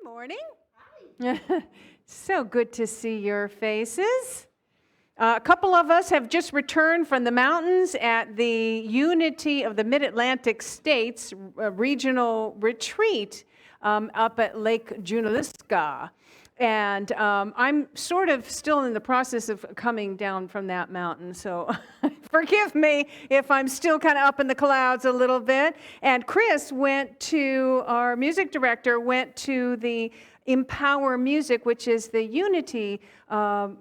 Morning. Hi. So good to see your faces. A couple of us have just returned from the mountains at the Unity of the Mid-Atlantic States regional retreat up at Lake Junaluska. And I'm sort of still in the process of coming down from that mountain, so forgive me if I'm still kind of up in the clouds a little bit. And Chris our music director, went to the Empower Music, which is the Unity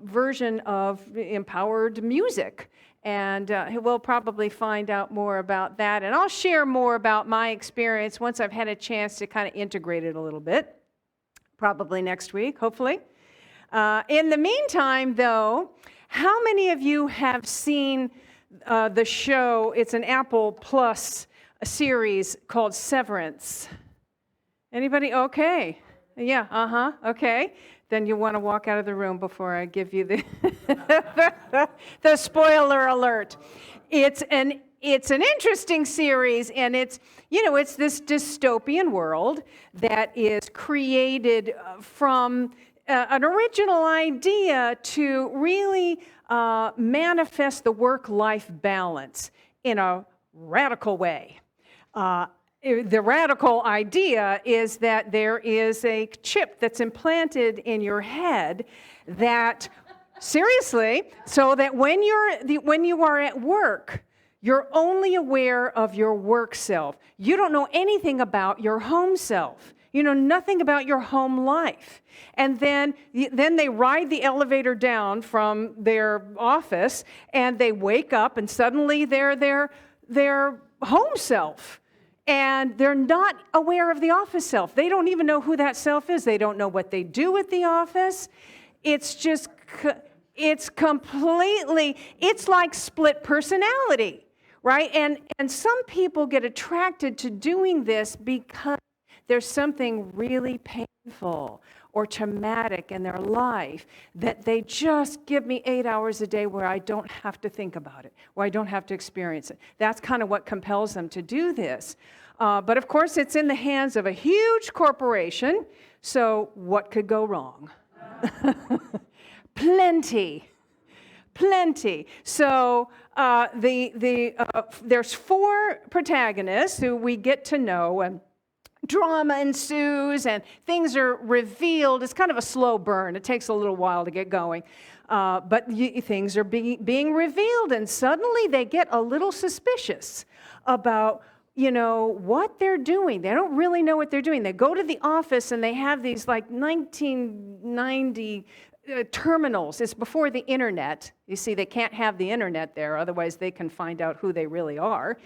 version of empowered music. And we'll probably find out more about that. And I'll share more about my experience once I've had a chance to kind of integrate it a little bit. Probably next week, hopefully. In the meantime, though, how many of you have seen the show? It's an Apple Plus series called Severance. Anybody? Okay. Yeah, okay. Then you want to walk out of the room before I give you the spoiler alert. It's an interesting series, and it's this dystopian world that is created from an original idea to really manifest the work-life balance in a radical way. The radical idea is that there is a chip that's implanted in your head that, seriously, so that when you are at work, you're only aware of your work self. You don't know anything about your home self. You know nothing about your home life. And then they ride the elevator down from their office, and they wake up, and suddenly they're their home self. And they're not aware of the office self. They don't even know who that self is. They don't know what they do at the office. It's like split personality, right? And some people get attracted to doing this because there's something really painful or traumatic in their life that they just give me 8 hours a day where I don't have to think about it, where I don't have to experience it. That's kind of what compels them to do this. But of course, it's in the hands of a huge corporation, so what could go wrong? Plenty. So there's 4 protagonists who we get to know, and drama ensues, and things are revealed. It's kind of a slow burn. It takes a little while to get going. But things are being revealed, and suddenly they get a little suspicious about, what they're doing. They don't really know what they're doing. They go to the office, and they have these, 1990 terminals. It's before the internet. You see, they can't have the internet there, otherwise they can find out who they really are.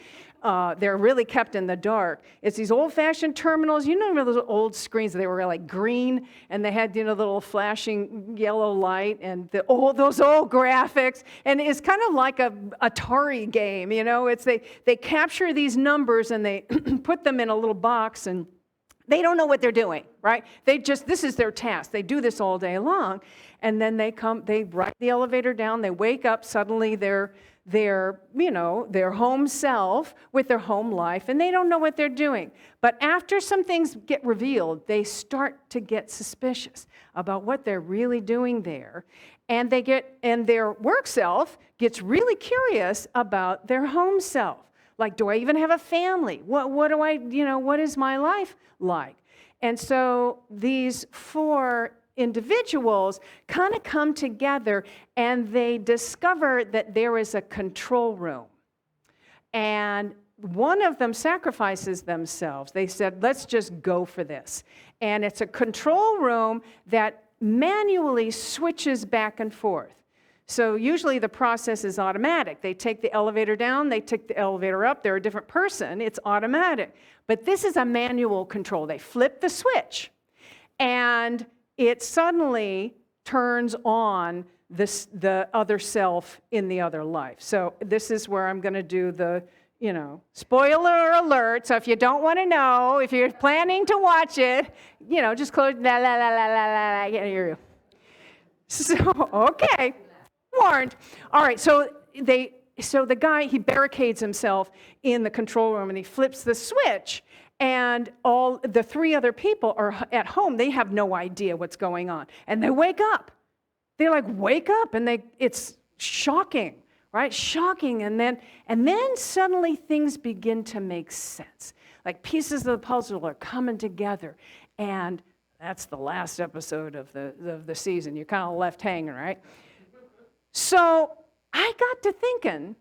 They're really kept in the dark. It's these old-fashioned terminals. You know those old screens? They were like green, and they had little flashing yellow light, and those old graphics. And it's kind of like a Atari game. It's they capture these numbers and they put them in a little box, and they don't know what they're doing, right? This is their task. They do this all day long. And then they ride the elevator down, they wake up, suddenly they're their home self with their home life, and they don't know what they're doing. But after some things get revealed, they start to get suspicious about what they're really doing there. And their work self gets really curious about their home self. Like, do I even have a family? What is my life like? And so these 4 individuals kind of come together, and they discover that there is a control room. And one of them sacrifices themselves. They said, let's just go for this. And it's a control room that manually switches back and forth. So usually the process is automatic. They take the elevator down, they take the elevator up, they're a different person, it's automatic. But this is a manual control. They flip the switch, and it suddenly turns on the other self in the other life. So this is where I'm going to do the, spoiler alert. So if you don't want to know, if you're planning to watch it, just close, So, okay. Warned. All right, so the guy, he barricades himself in the control room, and he flips the switch, And all the three other people are at home. They have no idea what's going on. And they wake up. They like wake up and it's shocking, right? Shocking. And then suddenly things begin to make sense. Like pieces of the puzzle are coming together. And that's the last episode of the season. You're kind of left hanging, right? So I got to thinking,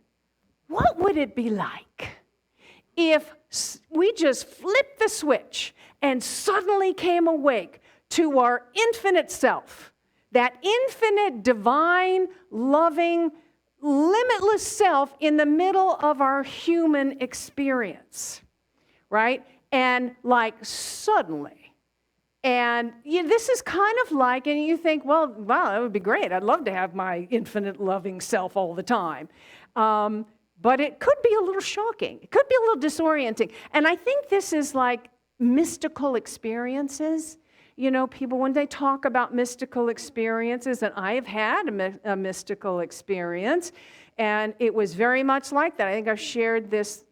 what would it be like if we just flipped the switch and suddenly came awake to our infinite self, that infinite, divine, loving, limitless self in the middle of our human experience, right? And like suddenly. And this is kind of like, and you think, well, wow, that would be great. I'd love to have my infinite loving self all the time. But it could be a little shocking. It could be a little disorienting. And I think this is like mystical experiences. You know, people, when they talk about mystical experiences, and I have had a mystical experience, and it was very much like that. I think I've shared this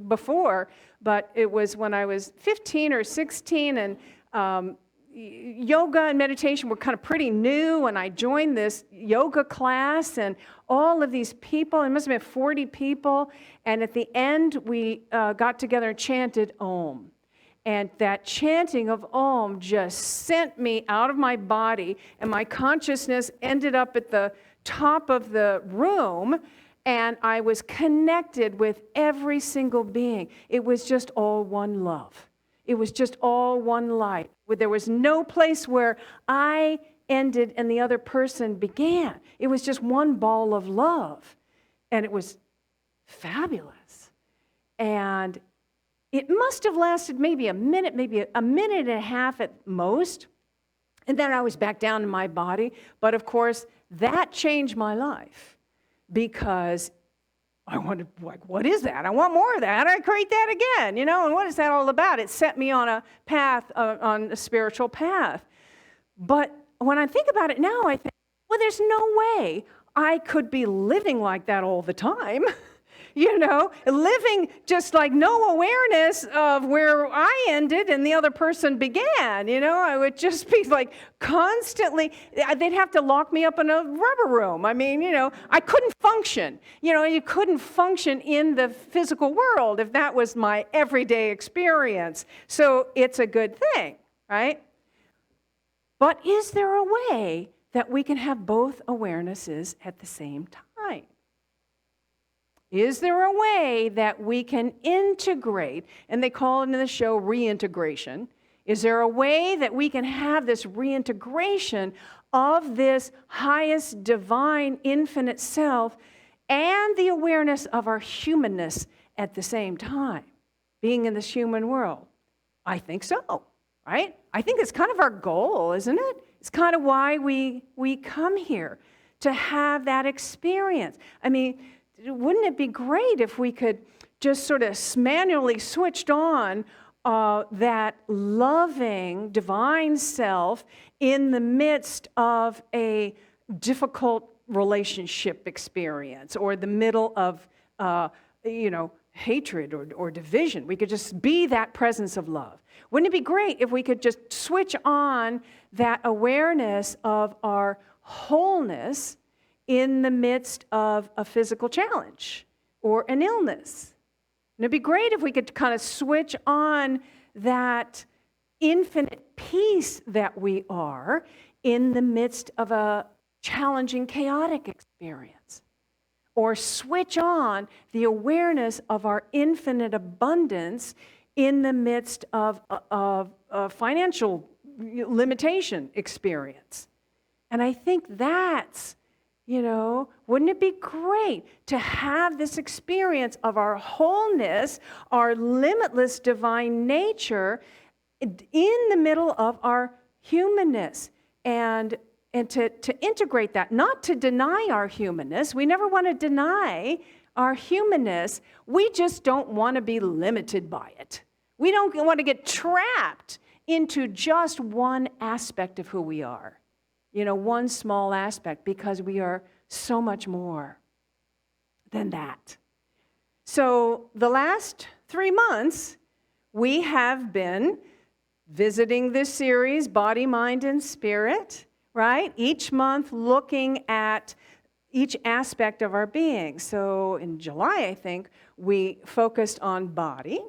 before, but it was when I was 15 or 16, and yoga and meditation were kind of pretty new, and I joined this yoga class, and all of these people, it must have been 40 people, and at the end we got together and chanted Om. And that chanting of Om just sent me out of my body, and my consciousness ended up at the top of the room, and I was connected with every single being. It was just all one love. It was just all one light. There was no place where I ended and the other person began. It was just one ball of love. And it was fabulous. And it must have lasted maybe a minute and a half at most. And then I was back down in my body. But of course, that changed my life because I wanted, like, what is that? I want more of that. I create that again, you know, and what is that all about? It set me on a path, on a spiritual path. But when I think about it now, I think, well, there's no way I could be living like that all the time. You know, living just like no awareness of where I ended and the other person began. You know, I would just be like constantly, they'd have to lock me up in a rubber room. I mean, you know, I couldn't function. You know, you couldn't function in the physical world if that was my everyday experience. So it's a good thing, right? But is there a way that we can have both awarenesses at the same time? Is there a way that we can integrate, and they call it in the show reintegration, is there a way that we can have this reintegration of this highest divine infinite self and the awareness of our humanness at the same time, being in this human world? I think so, right? I think it's kind of our goal, isn't it? It's kind of why we come here, to have that experience. I mean, wouldn't it be great if we could just sort of manually switched on that loving divine self in the midst of a difficult relationship experience or the middle of, hatred or division? We could just be that presence of love. Wouldn't it be great if we could just switch on that awareness of our wholeness in the midst of a physical challenge or an illness? And it'd be great if we could kind of switch on that infinite peace that we are in the midst of a challenging, chaotic experience. Or switch on the awareness of our infinite abundance in the midst of a financial limitation experience. And I think that's, wouldn't it be great to have this experience of our wholeness, our limitless divine nature in the middle of our humanness, and to integrate that, not to deny our humanness. We never want to deny our humanness. We just don't want to be limited by it. We don't want to get trapped into just one aspect of who we are. One small aspect, because we are so much more than that. So the last 3 months, we have been visiting this series, Body, Mind, and Spirit, right? Each month looking at each aspect of our being. So in July, I think, we focused on body.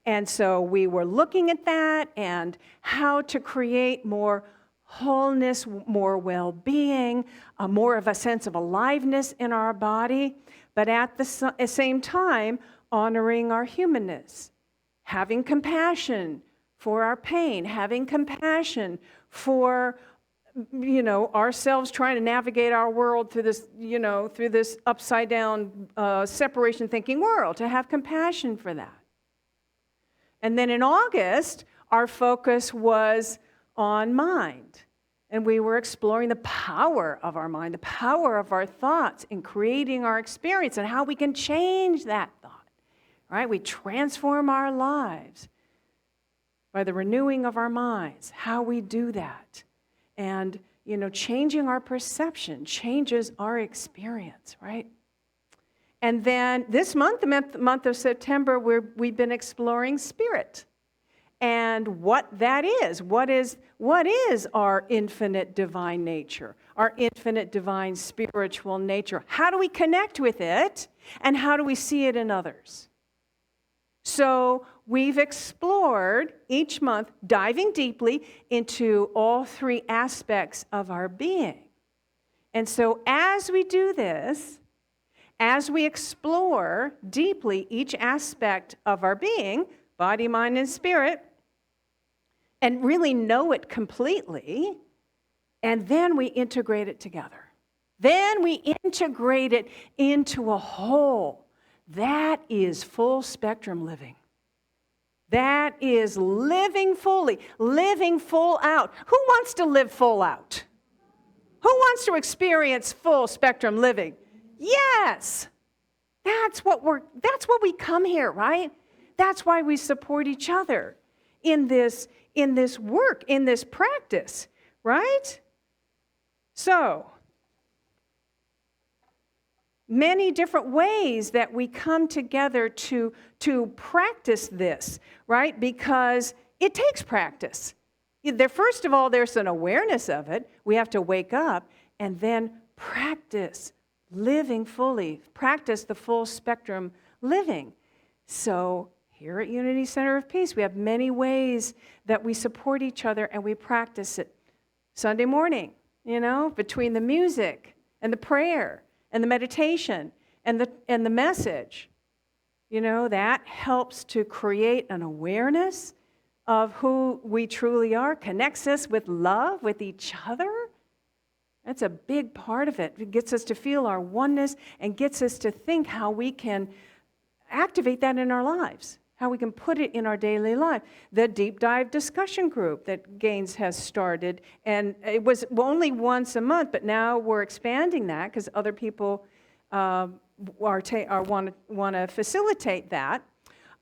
And so we were looking at that and how to create more wholeness, more well-being, more of a sense of aliveness in our body, but at the same time, honoring our humanness, having compassion for our pain, having compassion for, ourselves trying to navigate our world through this, through this upside down separation thinking world, to have compassion for that. And then in August, our focus was on mind. And we were exploring the power of our mind, the power of our thoughts in creating our experience and how we can change that thought, right? We transform our lives by the renewing of our minds, how we do that. And, changing our perception changes our experience, right? And then this month, the month of September, we've been exploring spirit and what that is. What is our infinite divine nature, our infinite divine spiritual nature? How do we connect with it, and how do we see it in others? So we've explored each month, diving deeply into all three aspects of our being. And so as we do this, as we explore deeply each aspect of our being, body, mind, and spirit, and really know it completely, and then we integrate it together. Then we integrate it into a whole. That is full spectrum living. That is living fully, living full out. Who wants to live full out? Who wants to experience full spectrum living? Yes. That's what we come here, right? That's why we support each other in this work, in this practice, right? So, many different ways that we come together to practice this, right? Because it takes practice. First of all, there's an awareness of it. We have to wake up and then practice living fully, practice the full spectrum living. So here at Unity Center of Peace, we have many ways that we support each other and we practice it. Sunday morning, between the music and the prayer and the meditation and the message, that helps to create an awareness of who we truly are, connects us with love, with each other. That's a big part of it. It gets us to feel our oneness and gets us to think how we can activate that in our lives, how we can put it in our daily life. The deep dive discussion group that Gaines has started, and it was only once a month, but now we're expanding that because other people want to facilitate that.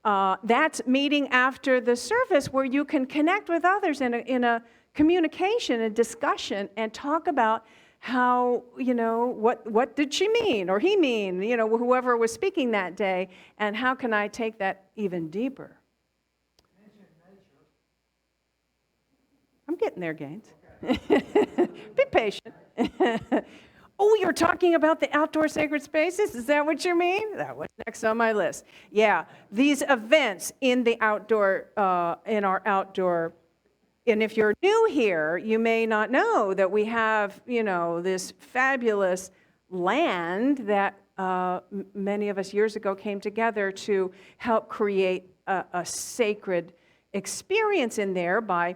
That's meeting after the service where you can connect with others in a communication and discussion and talk about how, what did she mean or he mean, whoever was speaking that day, and how can I take that even deeper? I'm getting there, Gaines. Be patient. Oh, you're talking about the outdoor sacred spaces? Is that what you mean? That was next on my list. Yeah, these events in the outdoor, in our outdoor. And if you're new here, you may not know that we have, this fabulous land that many of us years ago came together to help create a sacred experience in there by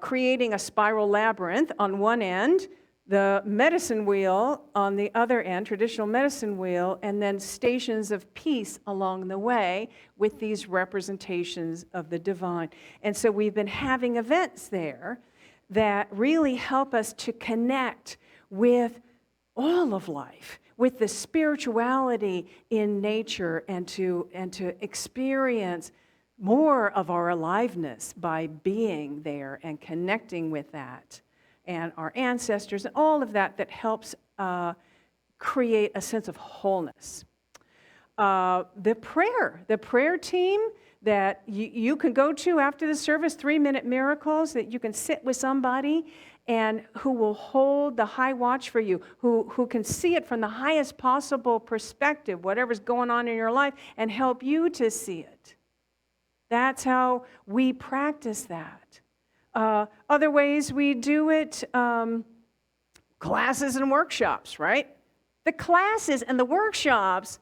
creating a spiral labyrinth on one end, the medicine wheel on the other end, traditional medicine wheel, and then stations of peace along the way with these representations of the divine. And so we've been having events there that really help us to connect with all of life, with the spirituality in nature, and to experience more of our aliveness by being there and connecting with that. And our ancestors, and all of that helps create a sense of wholeness. The prayer team that you can go to after the service, 3-minute miracles, that you can sit with somebody and who will hold the high watch for you, who can see it from the highest possible perspective, whatever's going on in your life, and help you to see it. That's how we practice that. Other ways we do it, classes and workshops, right? The classes and the workshops,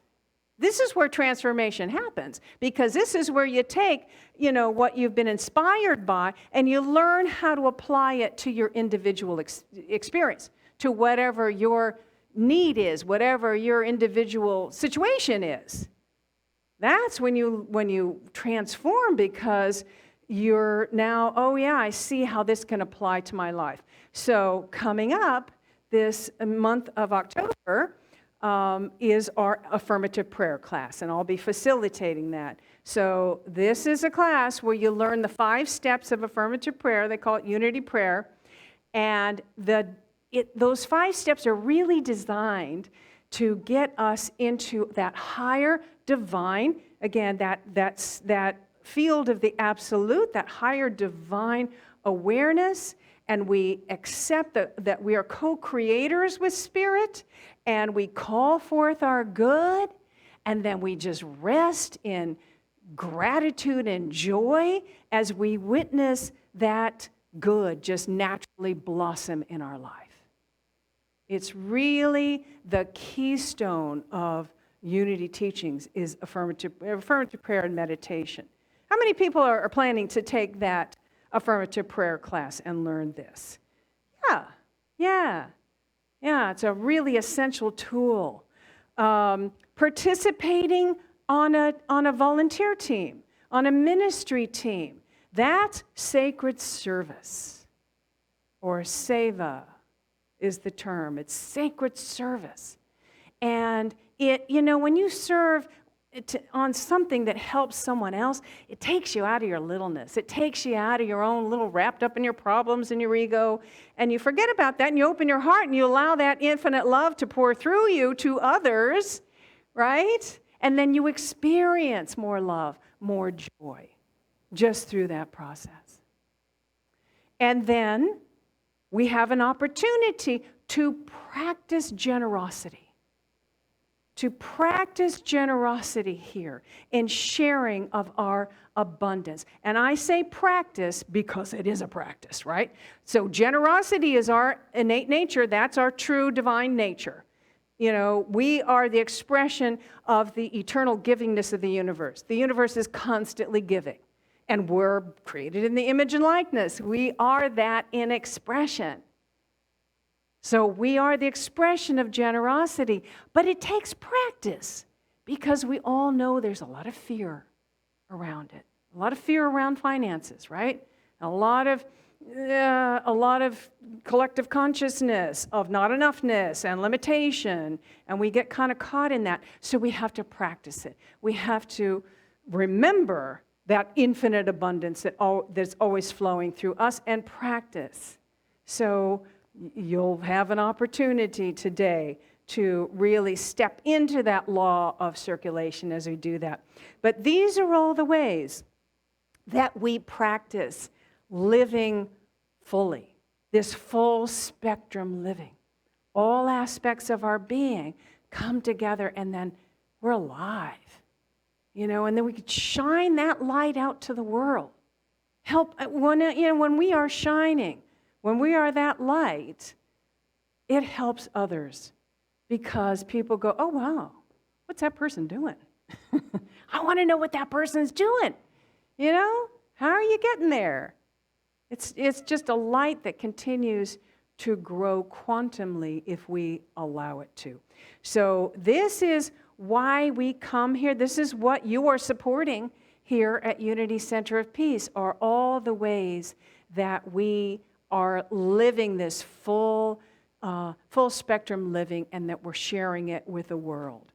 this is where transformation happens, because this is where you take, what you've been inspired by, and you learn how to apply it to your individual experience, to whatever your need is, whatever your individual situation is. That's when you transform, because you're now, oh yeah, I see how this can apply to my life. So coming up this month of October is our affirmative prayer class, and I'll be facilitating that. So this is a class where you learn the 5 steps of affirmative prayer. They call it Unity Prayer. And those 5 steps are really designed to get us into that higher divine, again, that field of the absolute, that higher divine awareness, and we accept that we are co-creators with Spirit, and we call forth our good, and then we just rest in gratitude and joy as we witness that good just naturally blossom in our life. It's really the keystone of Unity teachings is affirmative prayer and meditation. How many people are planning to take that affirmative prayer class and learn this? Yeah. It's a really essential tool. Participating on a volunteer team, on a ministry team, that's sacred service, or seva is the term. It's sacred service. And when you serve on something that helps someone else, it takes you out of your littleness. It takes you out of your own little wrapped up in your problems and your ego. And you forget about that, and you open your heart and you allow that infinite love to pour through you to others, right? And then you experience more love, more joy, just through that process. And then we have an opportunity to practice generosity. To practice generosity here in sharing of our abundance. And I say practice because it is a practice, right? So generosity is our innate nature. That's our true divine nature. We are the expression of the eternal givingness of the universe. The universe is constantly giving. And we're created in the image and likeness. We are that in expression. So we are the expression of generosity, but it takes practice, because we all know there's a lot of fear around it. A lot of fear around finances, right? A lot of collective consciousness of not enough-ness and limitation, and we get kind of caught in that. So we have to practice it. We have to remember that infinite abundance that's always flowing through us, and practice. So you'll have an opportunity today to really step into that law of circulation as we do that. But these are all the ways that we practice living fully, this full spectrum living. All aspects of our being come together, and then we're alive. And then we could shine that light out to the world. When we are shining, when we are that light, it helps others, because people go, oh, wow, what's that person doing? I want to know what that person's doing. How are you getting there? It's just a light that continues to grow quantumly if we allow it to. So this is why we come here. This is what you are supporting here at Unity Center of Peace, are all the ways that we are living this full spectrum living, and that we're sharing it with the world.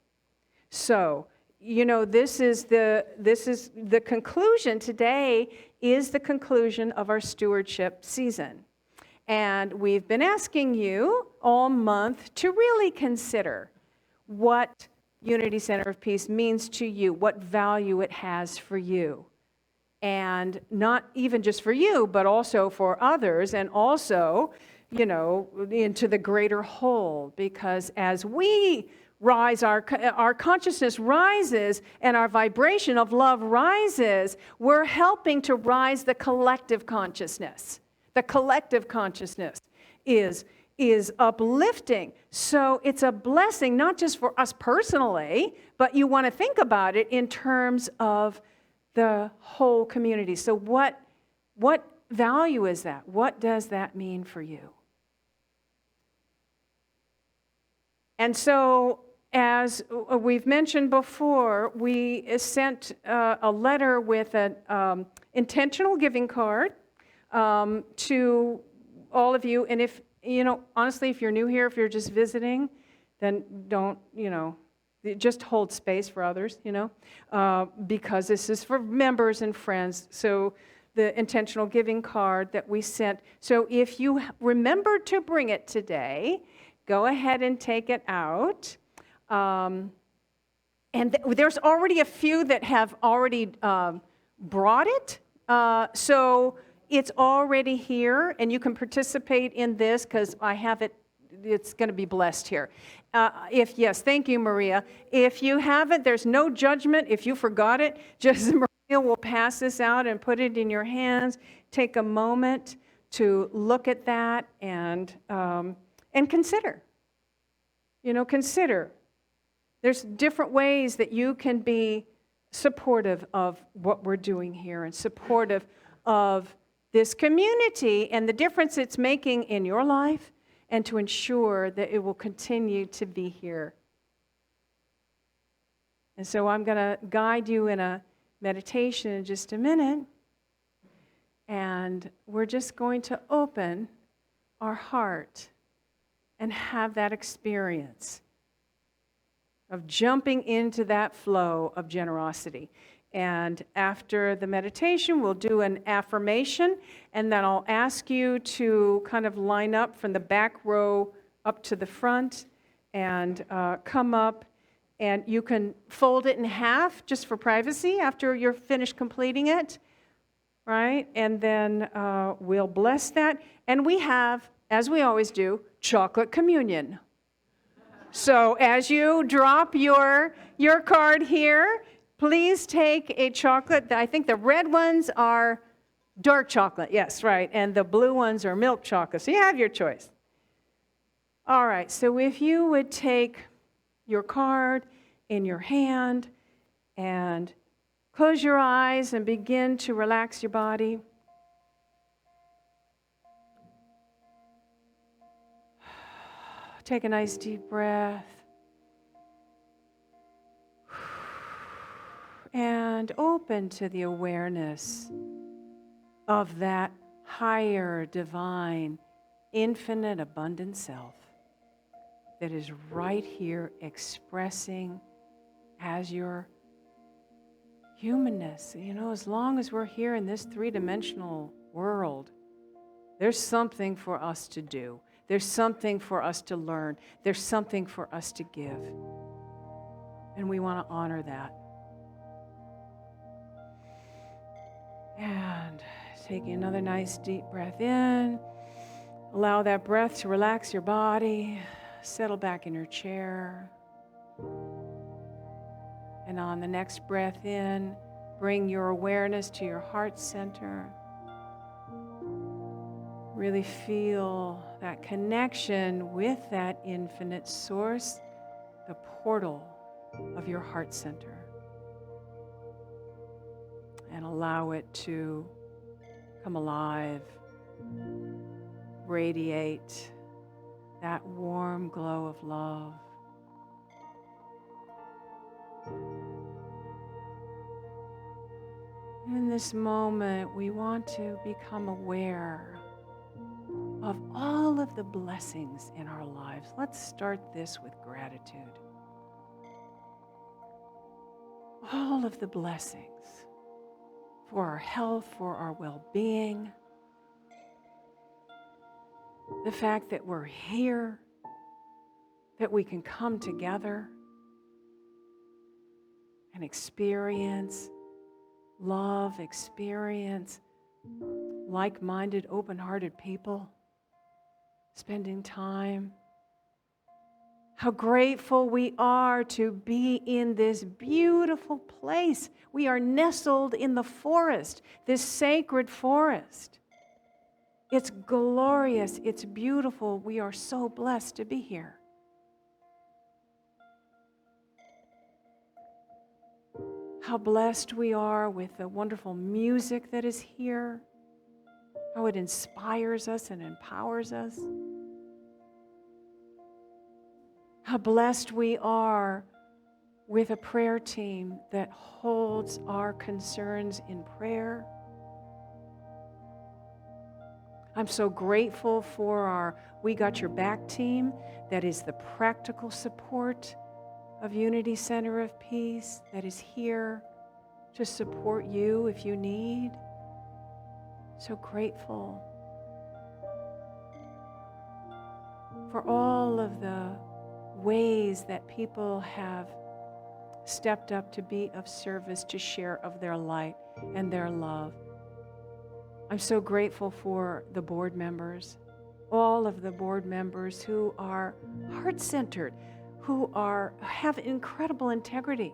So, this is the conclusion. Today is the conclusion of our stewardship season. And we've been asking you all month to really consider what Unity Center of Peace means to you, what value it has for you. and not even just for you, but also for others, and also, into the greater whole. Because as we rise, our consciousness rises, and our vibration of love rises, we're helping to rise the collective consciousness. The collective consciousness is uplifting. So it's a blessing, not just for us personally, but you want to think about it in terms of the whole community. So what value is that? What does that mean for you? And so, as we've mentioned before, we sent a letter with an intentional giving card to all of you. And if, honestly, if you're new here, if you're just visiting, then don't, just hold space for others, because this is for members and friends. So the intentional giving card that we sent. So if you remember to bring it today, go ahead and take it out. And there's already a few that have already brought it. So it's already here, and you can participate in this because I have it. It's going to be blessed here. Yes, thank you, Maria. If you haven't, there's no judgment. If you forgot it, just Maria will pass this out and put it in your hands. Take a moment to look at that and consider. Consider. There's different ways that you can be supportive of what we're doing here and supportive of this community and the difference it's making in your life, and to ensure that it will continue to be here. And so I'm going to guide you in a meditation in just a minute, and we're just going to open our heart and have that experience of jumping into that flow of generosity. And after the meditation, we'll do an affirmation, and then I'll ask you to kind of line up from the back row up to the front and come up, and you can fold it in half just for privacy after you're finished completing it, right? And then we'll bless that. And we have, as we always do, chocolate communion. So as you drop your card here, please take a chocolate. I think the red ones are dark chocolate. Yes, right. And the blue ones are milk chocolate. So you have your choice. All right. So if you would take your card in your hand and close your eyes and begin to relax your body. Take a nice deep breath. And open to the awareness of that higher, divine, infinite, abundant self that is right here expressing as your humanness. As long as we're here in this three-dimensional world, there's something for us to do. There's something for us to learn. There's something for us to give. And we want to honor that. And taking another nice deep breath in. Allow that breath to relax your body. Settle back in your chair. And on the next breath in, bring your awareness to your heart center. Really feel that connection with that infinite source, the portal of your heart center. And allow it to come alive, radiate that warm glow of love. In this moment, we want to become aware of all of the blessings in our lives. Let's start this with gratitude. All of the blessings. For our health, for our well-being, the fact that we're here, that we can come together and experience love, experience like-minded, open-hearted people, spending time. How grateful we are to be in this beautiful place. We are nestled in the forest, this sacred forest. It's glorious. It's beautiful. We are so blessed to be here. How blessed we are with the wonderful music that is here, how it inspires us and empowers us. How blessed we are with a prayer team that holds our concerns in prayer. I'm so grateful for our We Got Your Back team that is the practical support of Unity Center of Peace, that is here to support you if you need. So grateful for all of the ways that people have stepped up to be of service, to share of their light and their love. I'm so grateful for the board members, all of the board members who are heart-centered, who have incredible integrity,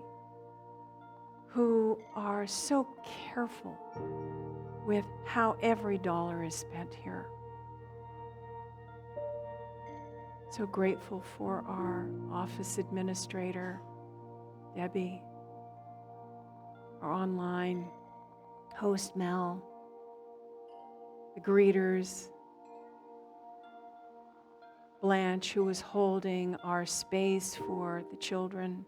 who are so careful with how every dollar is spent here. So grateful for our office administrator, Debbie, our online host, Mel, the greeters, Blanche, who was holding our space for the children,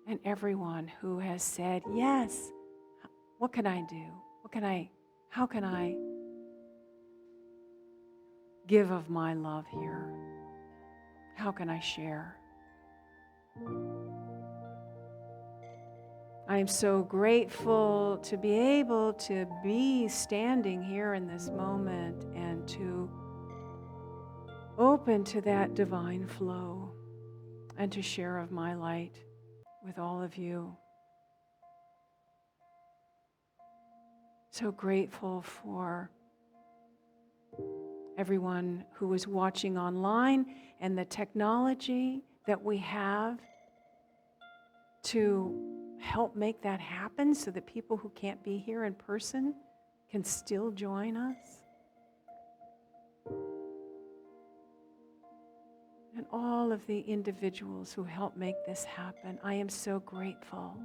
and everyone who has said, yes, what can I do? How can I give of my love here? How can I share? I am so grateful to be able to be standing here in this moment and to open to that divine flow and to share of my light with all of you. So grateful for everyone who is watching online and the technology that we have to help make that happen so that people who can't be here in person can still join us. And all of the individuals who help make this happen, I am so grateful.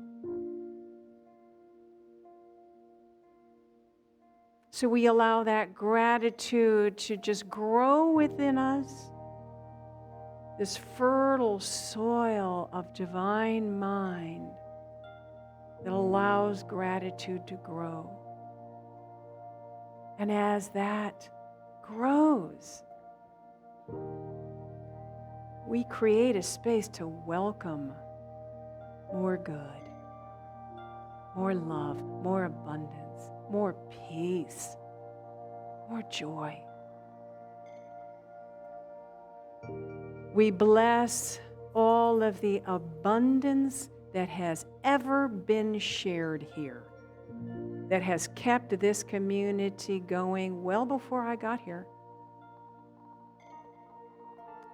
So we allow that gratitude to just grow within us, this fertile soil of divine mind that allows gratitude to grow. And as that grows, we create a space to welcome more good, more love, more abundance, more peace, more joy. We bless all of the abundance that has ever been shared here, that has kept this community going well before I got here.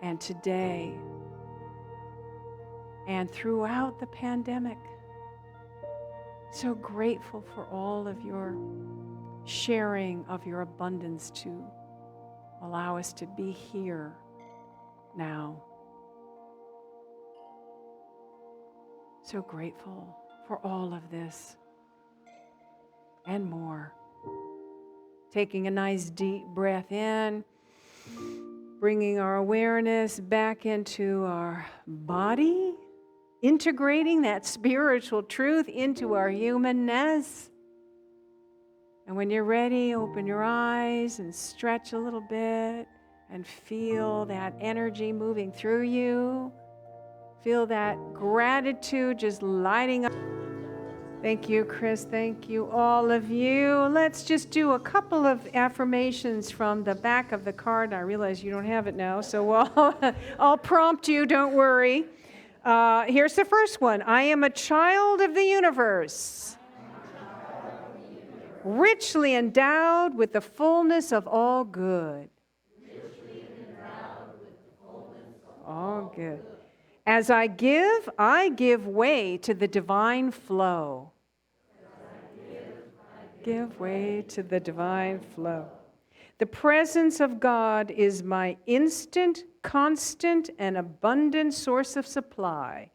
And today, and throughout the pandemic, so grateful for all of your sharing of your abundance to allow us to be here now. So grateful for all of this and more. Taking a nice deep breath in, bringing our awareness back into our body, integrating that spiritual truth into our humanness. And when you're ready, open your eyes and stretch a little bit and feel that energy moving through you. Feel that gratitude just lighting up. Thank you, Chris. Thank you, all of you. Let's just do a couple of affirmations from the back of the card. I realize you don't have it now, so I'll prompt you, don't worry. Here's the first one. I am a child of the universe, richly endowed with the fullness of all good. All good. As I give way to the divine flow. Give way to the divine flow. The presence of God is my instant, constant, and abundant source of supply.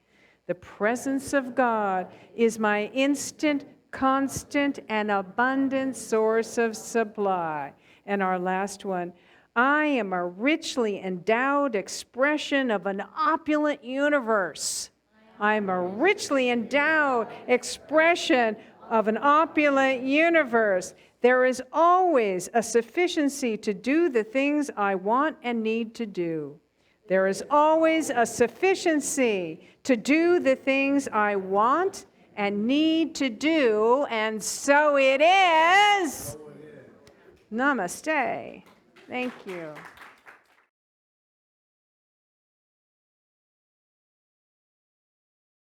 The presence of God is my instant, constant, and abundant source of supply. And our last one, I am a richly endowed expression of an opulent universe. I am a richly endowed expression of an opulent universe. There is always a sufficiency to do the things I want and need to do. There is always a sufficiency to do the things I want and need to do, and so it is. Namaste. Thank you.